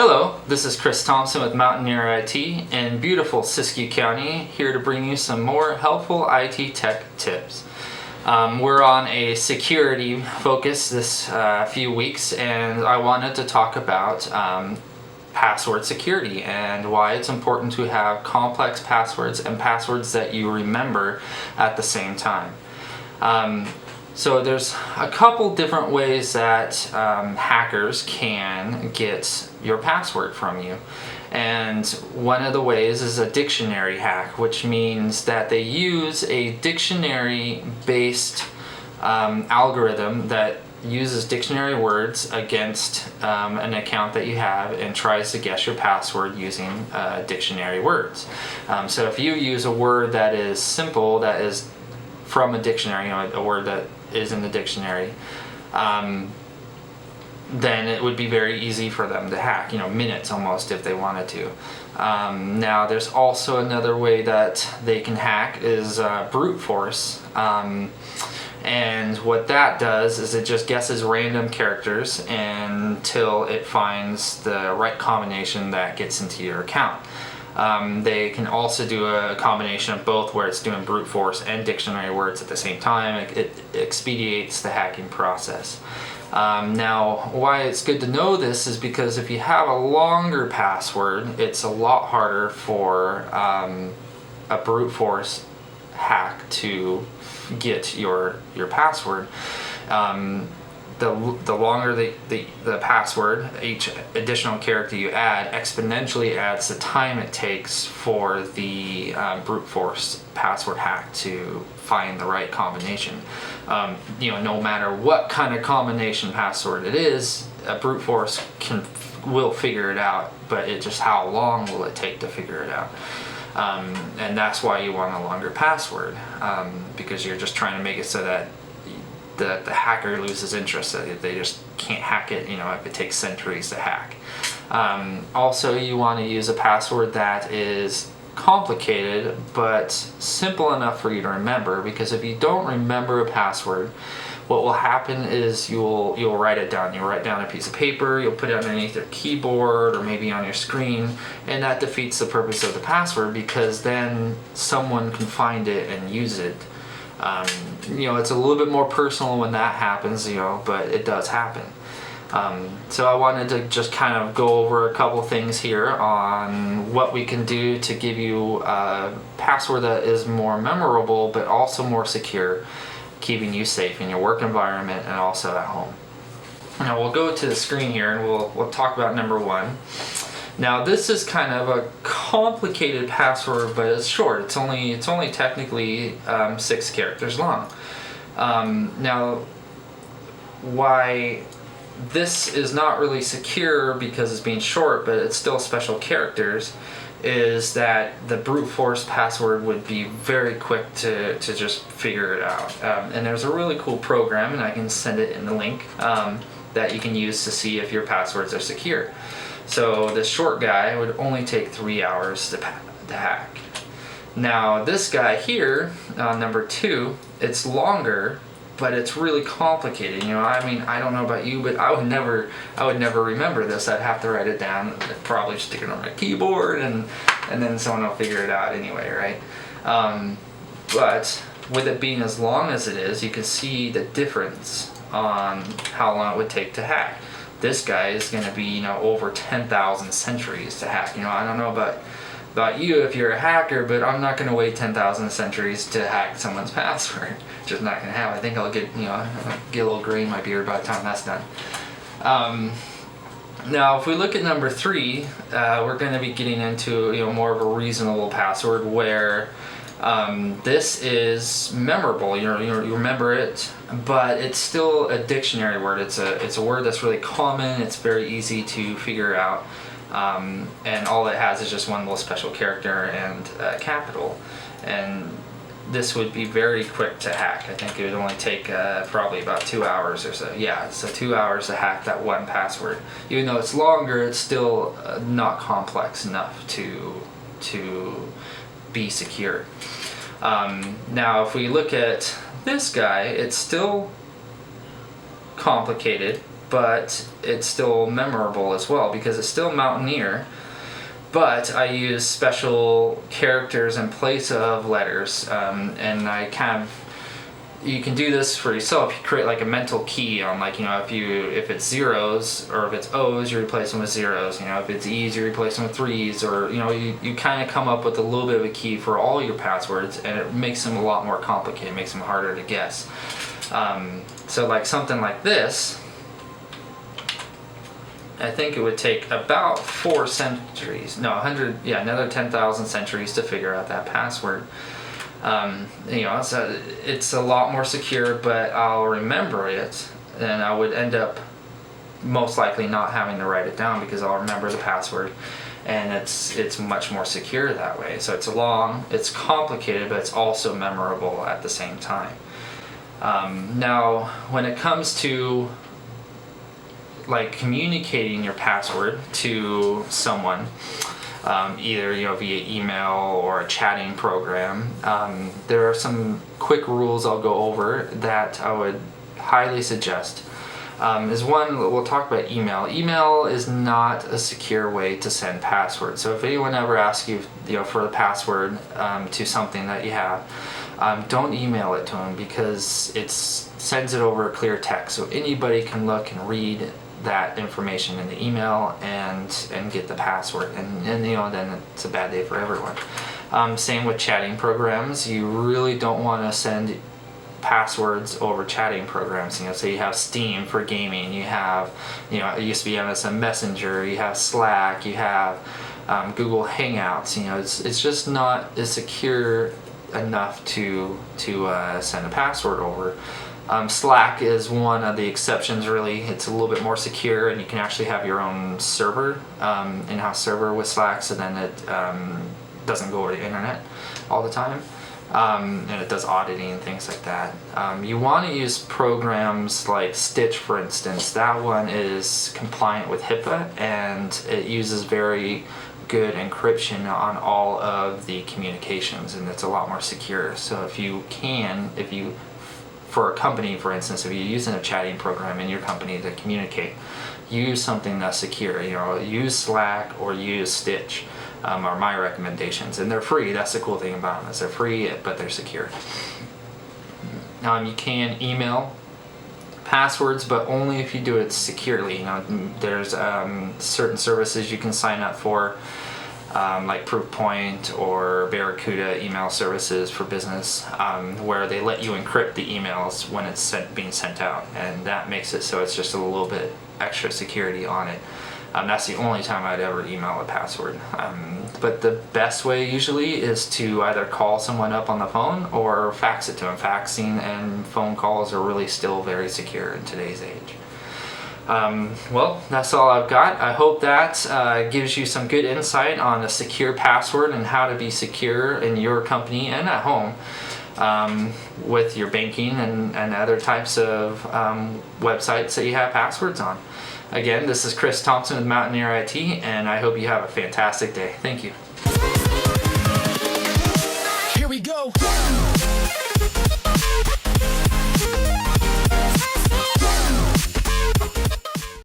Hello, this is Chris Thompson with Mountaineer IT in beautiful Siskiyou County, here to bring you some more helpful IT tech tips. We're on a security focus this few weeks, and I wanted to talk about password security and why it's important to have complex passwords and passwords that you remember at the same time. So there's a couple different ways that hackers can get your password from you. And one of the ways is a dictionary hack, which means that they use a dictionary-based algorithm that uses dictionary words against an account that you have and tries to guess your password using dictionary words. So if you use a word that is simple, that is from a dictionary, a word that is in the dictionary, then it would be very easy for them to hack, minutes almost if they wanted to. Now there's also another way that they can hack is brute force. And what that does is it just guesses random characters until it finds the right combination that gets into your account. They can also do a combination of both where it's doing brute force and dictionary words at the same time. It expedites the hacking process. Now, why it's good to know this is because if you have a longer password, it's a lot harder for a brute force hack to get your password. The longer the password, each additional character you add exponentially adds the time it takes for the brute force password hack to find the right combination. No matter what kind of combination password it is, a brute force will figure it out, but how long will it take to figure it out? And that's why you want a longer password, because you're just trying to make it so that the hacker loses interest. They just can't hack it, if it takes centuries to hack. Also, you want to use a password that is complicated but simple enough for you to remember, because if you don't remember a password, what will happen is you'll write it down. You'll write down a piece of paper, you'll put it underneath your keyboard or maybe on your screen, and that defeats the purpose of the password, because then someone can find it and use it. It's a little bit more personal when that happens, but it does happen. So I wanted to just kind of go over a couple things here on what we can do to give you a password that is more memorable but also more secure, keeping you safe in your work environment and also at home. Now we'll go to the screen here and we'll talk about number one. Now this is kind of a complicated password, but it's short. It's only technically 6 characters long. Now, why this is not really secure because it's being short, but it's still special characters, is that the brute force password would be very quick to just figure it out. And there's a really cool program, and I can send it in the link, that you can use to see if your passwords are secure. So the short guy would only take 3 hours to hack. Now this guy here, number 2, it's longer, but it's really complicated. I don't know about you, but I would never remember this. I'd have to write it down, I'd probably stick it on my keyboard, and then someone will figure it out anyway, right? But with it being as long as it is, you can see the difference on how long it would take to hack. This guy is going to be, over 10,000 centuries to hack. I don't know about you if you're a hacker, but I'm not going to wait 10,000 centuries to hack someone's password. Just not going to happen. I think I'll get a little gray in my beard by the time that's done. Now, if we look at number 3, we're going to be getting into more of a reasonable password where this is memorable. You remember it, but it's still a dictionary word. It's a word that's really common. It's very easy to figure out, and all it has is just one little special character and capital. And this would be very quick to hack. I think it would only take probably about 2 hours or so. Yeah, so 2 hours to hack that one password. Even though it's longer, it's still not complex enough to be secure. Now if we look at this guy, it's still complicated, but it's still memorable as well because it's still Mountaineer, but I use special characters in place of letters, and I kind of, you can do this for yourself. You create like a mental key on, like, you know, if it's zeros or if it's O's, you replace them with zeros. You know, if it's E's, you replace them with threes, or, you know, you kind of come up with a little bit of a key for all your passwords, and it makes them a lot more complicated, makes them harder to guess. So like something like this, I think it would take about 4 centuries, no, 100, yeah, another 10,000 centuries to figure out that password. You know, it's a lot more secure, but I'll remember it, and I would end up most likely not having to write it down because I'll remember the password, and it's much more secure that way. So it's long, it's complicated, but it's also memorable at the same time. Now, when it comes to like communicating your password to someone, either, you know, via email or a chatting program, there are some quick rules I'll go over that I would highly suggest. Is one, we'll talk about email. Email is not a secure way to send passwords. So if anyone ever asks you, you know, for the password to something that you have, don't email it to them, because it sends it over a clear text, so anybody can look and read that information in the email and get the password, and you know, then it's a bad day for everyone. Same with chatting programs. You really don't want to send passwords over chatting programs. You know, so you have Steam for gaming, you have, you know, it used to be MSN Messenger, you have Slack, you have Google Hangouts. You know, it's just not as secure enough to send a password over. Slack is one of the exceptions, really. It's a little bit more secure, and you can actually have your own server, in-house server with Slack, so then it doesn't go over the internet all the time, and it does auditing and things like that. You want to use programs like Stitch, for instance. That one is compliant with HIPAA, and it uses very good encryption on all of the communications, and it's a lot more secure. So if you for a company, for instance, if you're using a chatting program in your company to communicate, use something that's secure. You know, use Slack or use Stitch, are my recommendations, and they're free. That's the cool thing about them, is they're free, but they're secure. You can email passwords, but only if you do it securely. You know, there's certain services you can sign up for, like Proofpoint or Barracuda email services for business, where they let you encrypt the emails when it's being sent out, and that makes it so it's just a little bit extra security on it. That's the only time I'd ever email a password. But the best way usually is to either call someone up on the phone or fax it to them. Faxing and phone calls are really still very secure in today's age. Well, that's all I've got. I hope that gives you some good insight on a secure password and how to be secure in your company and at home, with your banking and other types of websites that you have passwords on. Again, this is Chris Thompson with Mountaineer IT, and I hope you have a fantastic day. Thank you.